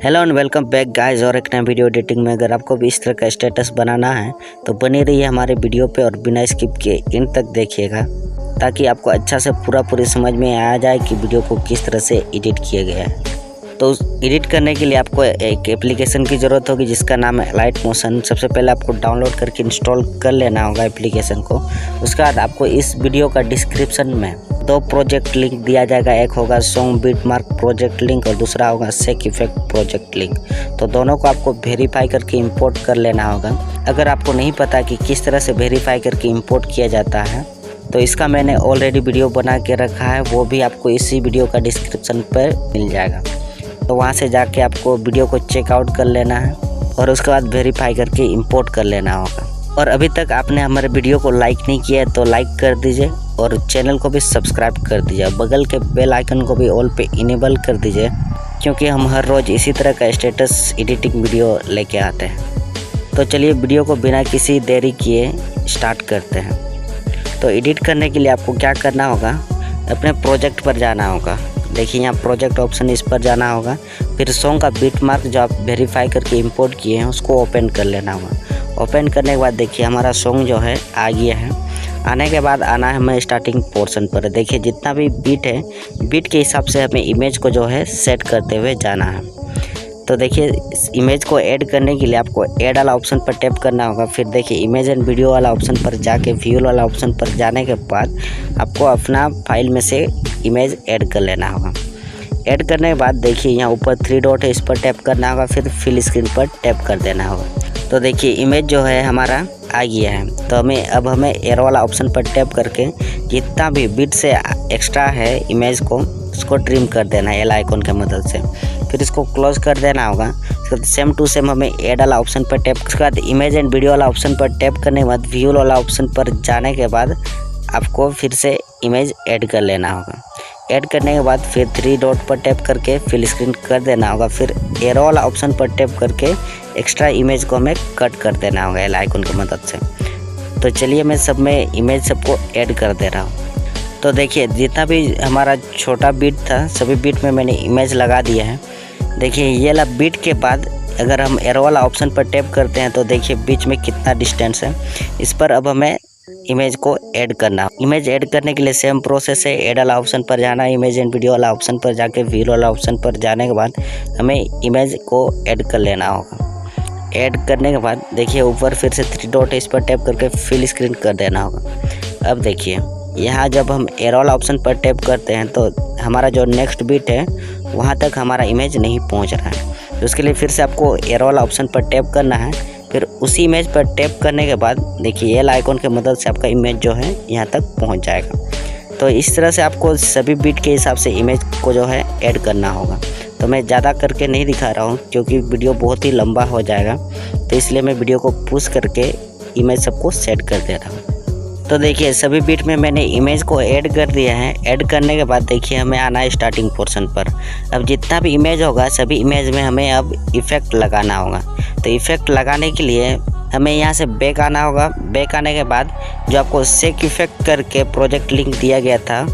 Hello and welcome back guys. और एक नया वीडियो एडिटिंग में अगर आपको भी इस तरह का स्टेटस बनाना है तो बने रहिए हमारे वीडियो पे और बिना स्किप किए एंड तक देखिएगा ताकि आपको अच्छा से पूरी समझ में आ जाए कि वीडियो को किस तरह से एडिट किया गया है। तो एडिट करने के लिए आपको एक एप्लीकेशन की ज़रूरत होगी जिसका नाम है अलाइट मोशन। सबसे पहले आपको डाउनलोड करके इंस्टॉल कर लेना होगा एप्लीकेशन को। उसके बाद आपको इस वीडियो का डिस्क्रिप्शन में दो प्रोजेक्ट लिंक दिया जाएगा। एक होगा song beat mark project link और दूसरा होगा सेक इफेक्ट प्रोजेक्ट लिंक। तो दोनों को आपको वेरीफाई करके इंपोर्ट कर लेना होगा। अगर आपको नहीं पता कि किस तरह से वेरीफाई करके इंपोर्ट किया जाता है तो इसका मैंने ऑलरेडी वीडियो बना के रखा है, वो भी आपको इसी वीडियो का डिस्क्रिप्शन पर मिल जाएगा। तो वहाँ से जाके आपको वीडियो को चेकआउट कर लेना है और उसके बाद वेरीफाई करके इंपोर्ट कर लेना होगा। और अभी तक आपने हमारे वीडियो को लाइक नहीं किया है तो लाइक कर दीजिए और चैनल को भी सब्सक्राइब कर दीजिए। बगल के बेल आइकन को भी ऑल पे इनेबल कर दीजिए क्योंकि हम हर रोज़ इसी तरह का स्टेटस एडिटिंग वीडियो लेके आते हैं। तो चलिए वीडियो को बिना किसी देरी किए स्टार्ट करते हैं। तो एडिट करने के लिए आपको क्या करना होगा, अपने प्रोजेक्ट पर जाना होगा। देखिए यहाँ प्रोजेक्ट ऑप्शन, इस पर जाना होगा। फिर सॉन्ग का बीट मार्क जो आप वेरीफाई करके इंपोर्ट किए हैं उसको ओपन कर लेना होगा। ओपन करने के बाद देखिए हमारा सॉन्ग जो है आ गया है। आने के बाद आना है हमें स्टार्टिंग पोर्शन पर। देखिए जितना भी बीट है, बीट के हिसाब से हमें इमेज को जो है सेट करते हुए जाना है। तो देखिए इस इमेज को ऐड करने के लिए आपको ऐड वाला ऑप्शन पर टैप करना होगा। फिर देखिए इमेज एंड वीडियो वाला ऑप्शन पर जाके व्यूअल वाला ऑप्शन पर जाने के बाद आपको अपना फाइल में से इमेज ऐड कर लेना होगा। ऐड करने के बाद देखिए यहाँ ऊपर 3 डॉट है, इस पर टैप करना होगा। फिर फिल स्क्रीन पर टैप कर देना होगा। तो देखिए इमेज जो है हमारा आ गया है। तो हमें एरो वाला ऑप्शन पर टैप करके जितना भी बिट से एक्स्ट्रा है इमेज को उसको ट्रिम कर देना है एल आइकन के मदद से। फिर इसको क्लोज कर देना होगा। सेम टू सेम हमें ऐड वाला ऑप्शन पर टैप, उसके बाद इमेज एंड वीडियो वाला ऑप्शन पर टैप करने के बाद व्यू वाला ऑप्शन पर जाने के बाद आपको फिर से इमेज ऐड कर लेना होगा। ऐड करने के बाद फिर 3 डॉट पर टैप करके फिल स्क्रीन कर देना होगा। फिर एरो वाला ऑप्शन पर टैप करके एक्स्ट्रा इमेज को हमें कट कर देना होगा एल आइकन की मदद से। तो चलिए मैं सब में इमेज सबको ऐड कर दे रहा हूँ। तो देखिए जितना भी हमारा छोटा बीट था सभी बीट में मैंने इमेज लगा दिया है। देखिए ये वाला बीट के बाद अगर हम एरो वाला ऑप्शन पर टैप करते हैं तो देखिए बीच में कितना डिस्टेंस है। इस पर अब हमें इमेज को ऐड करना। इमेज ऐड करने के लिए सेम प्रोसेस है। ऐड वाला ऑप्शन पर जाना, इमेज एंड वीडियो वाला ऑप्शन पर जाके व्यू वाला ऑप्शन पर जाने के बाद हमें इमेज को ऐड कर लेना होगा। ऐड करने के बाद देखिए ऊपर फिर से 3 डॉट है, इस पर टैप करके फिल स्क्रीन कर देना होगा। अब देखिए यहाँ जब हम एरो वाला ऑप्शन पर टैप करते हैं तो हमारा जो नेक्स्ट बीट है वहाँ तक हमारा इमेज नहीं पहुँच रहा है। तो उसके लिए फिर से आपको एरो वाला ऑप्शन पर टैप करना है। फिर उसी इमेज पर टैप करने के बाद देखिए एल आइकन के मदद से आपका इमेज जो है यहाँ तक पहुँच जाएगा। तो इस तरह से आपको सभी बीट के हिसाब से इमेज को जो है ऐड करना होगा। तो मैं ज़्यादा करके नहीं दिखा रहा हूँ क्योंकि वीडियो बहुत ही लंबा हो जाएगा, तो इसलिए मैं वीडियो को पुश करके इमेज सबको सेट कर दे रहा हूँ। तो देखिए सभी बीट में मैंने इमेज को ऐड कर दिया है। ऐड करने के बाद देखिए हमें आना है स्टार्टिंग पोर्शन पर। अब जितना भी इमेज होगा सभी इमेज में हमें अब इफ़ेक्ट लगाना होगा। तो इफ़ेक्ट लगाने के लिए हमें यहाँ से बैक आना होगा। बैक आने के बाद जो आपको सेक इफेक्ट करके प्रोजेक्ट लिंक दिया गया था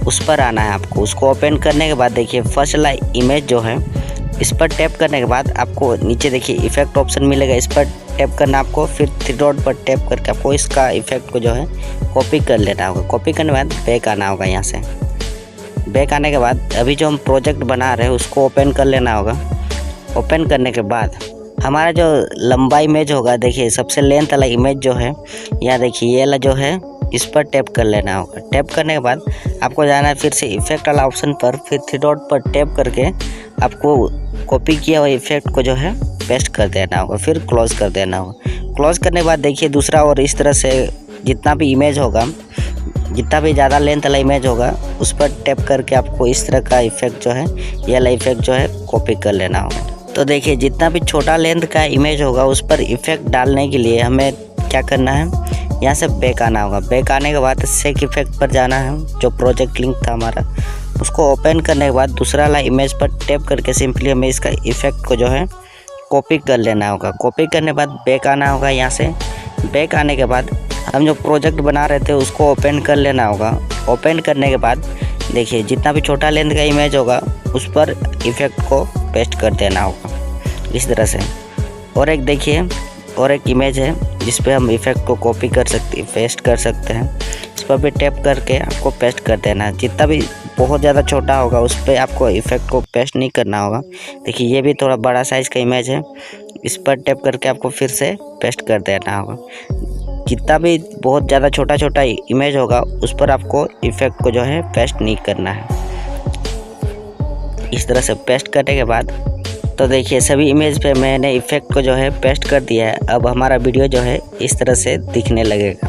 उस पर आना है आपको। उसको ओपन करने के बाद देखिए फर्स्ट वाला इमेज जो है इस पर टैप करने के बाद आपको नीचे देखिए इफेक्ट ऑप्शन मिलेगा, इस पर टैप करना आपको। फिर 3 डॉट पर टैप करके आपको इसका इफेक्ट को जो है कॉपी कर लेना होगा। कॉपी करने के बाद बैक आना होगा। यहाँ से बैक आने के बाद अभी जो हम प्रोजेक्ट बना रहे हैं उसको ओपन कर लेना होगा। ओपन करने के बाद हमारा जो लंबा इमेज होगा, देखिए सबसे लेंथ वाला इमेज जो है यहाँ देखिए ये वाला जो है इस पर टैप कर लेना होगा। टैप करने के बाद आपको जाना है फिर से इफेक्ट वाला ऑप्शन पर। फिर 3 डॉट पर टैप करके आपको कॉपी किया हुआ इफेक्ट को जो है पेस्ट कर देना होगा। फिर क्लोज कर देना होगा। क्लोज करने के बाद देखिए दूसरा और इस तरह से जितना भी इमेज होगा, जितना भी ज़्यादा लेंथ वाला इमेज होगा उस पर टैप करके आपको इस तरह का इफेक्ट जो है ये वाला इफेक्ट जो है कॉपी कर लेना होगा। तो देखिए जितना भी छोटा लेंथ का इमेज होगा उस पर इफेक्ट डालने के लिए हमें क्या करना है, यहाँ से बैक आना होगा। बैक आने के बाद सेक इफेक्ट पर जाना है, जो प्रोजेक्ट लिंक था हमारा उसको ओपन करने के बाद दूसरा वाला इमेज पर टैप करके सिंपली हमें इसका इफेक्ट को जो है कॉपी कर लेना होगा। कॉपी करने के बाद बैक आना होगा। यहाँ से बैक आने के बाद हम जो प्रोजेक्ट बना रहे थे उसको ओपन कर लेना होगा। ओपन करने के बाद देखिए जितना भी छोटा लेंथ का इमेज होगा उस पर इफेक्ट को पेस्ट कर देना होगा इस तरह से। और एक देखिए और एक इमेज है जिस पे हम इफ़ेक्ट को कॉपी कर सकते पेस्ट कर सकते हैं। इस पर भी टैप करके आपको पेस्ट कर देना है। जितना भी बहुत ज़्यादा छोटा होगा उस पर आपको इफ़ेक्ट को पेस्ट नहीं करना होगा। देखिए ये भी थोड़ा बड़ा साइज़ का इमेज है, इस पर टैप करके आपको फिर से पेस्ट कर देना होगा। जितना भी बहुत ज़्यादा छोटा छोटा इमेज होगा उस पर आपको इफ़ेक्ट को जो है पेस्ट नहीं करना है। इस तरह से पेस्ट करने के बाद तो देखिए सभी इमेज पे मैंने इफ़ेक्ट को जो है पेस्ट कर दिया है। अब हमारा वीडियो जो है इस तरह से दिखने लगेगा।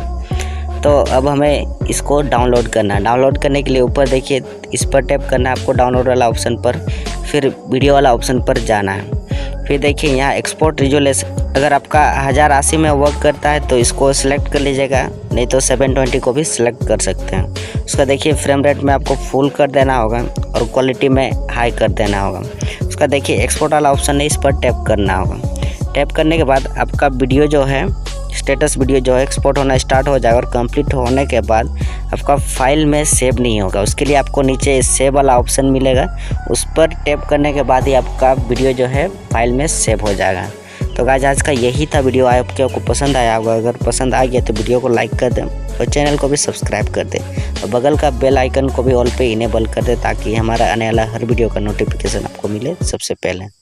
तो अब हमें इसको डाउनलोड करना है। डाउनलोड करने के लिए ऊपर देखिए इस पर टैप करना है आपको डाउनलोड वाला ऑप्शन पर, फिर वीडियो वाला ऑप्शन पर जाना है। फिर देखिए यहाँ एक्सपोर्ट रिजोल्यूशन, अगर आपका 1080 में वर्क करता है तो इसको सिलेक्ट कर लीजिएगा, नहीं तो 720 को भी सिलेक्ट कर सकते हैं। उसका देखिए फ्रेम रेट में आपको फुल कर देना होगा और क्वालिटी में हाई कर देना होगा। उसका देखिए एक्सपोर्ट वाला ऑप्शन है, इस पर टैप करना होगा। टैप करने के बाद आपका वीडियो जो है स्टेटस वीडियो जो है एक्सपोर्ट होना स्टार्ट हो जाएगा और कंप्लीट होने के बाद आपका फाइल में सेव नहीं होगा। उसके लिए आपको नीचे सेव वाला ऑप्शन मिलेगा, उस पर टैप करने के बाद ही आपका वीडियो जो है फाइल में सेव हो जाएगा। तो गाइस आज का यही था वीडियो। आपको पसंद आया होगा, अगर पसंद आ गया तो वीडियो को लाइक कर दें और चैनल को भी सब्सक्राइब कर दें और बगल का बेल आइकन को भी ऑल पे इनेबल कर दें ताकि हमारा आने वाला हर वीडियो का नोटिफिकेशन आपको मिले सबसे पहले।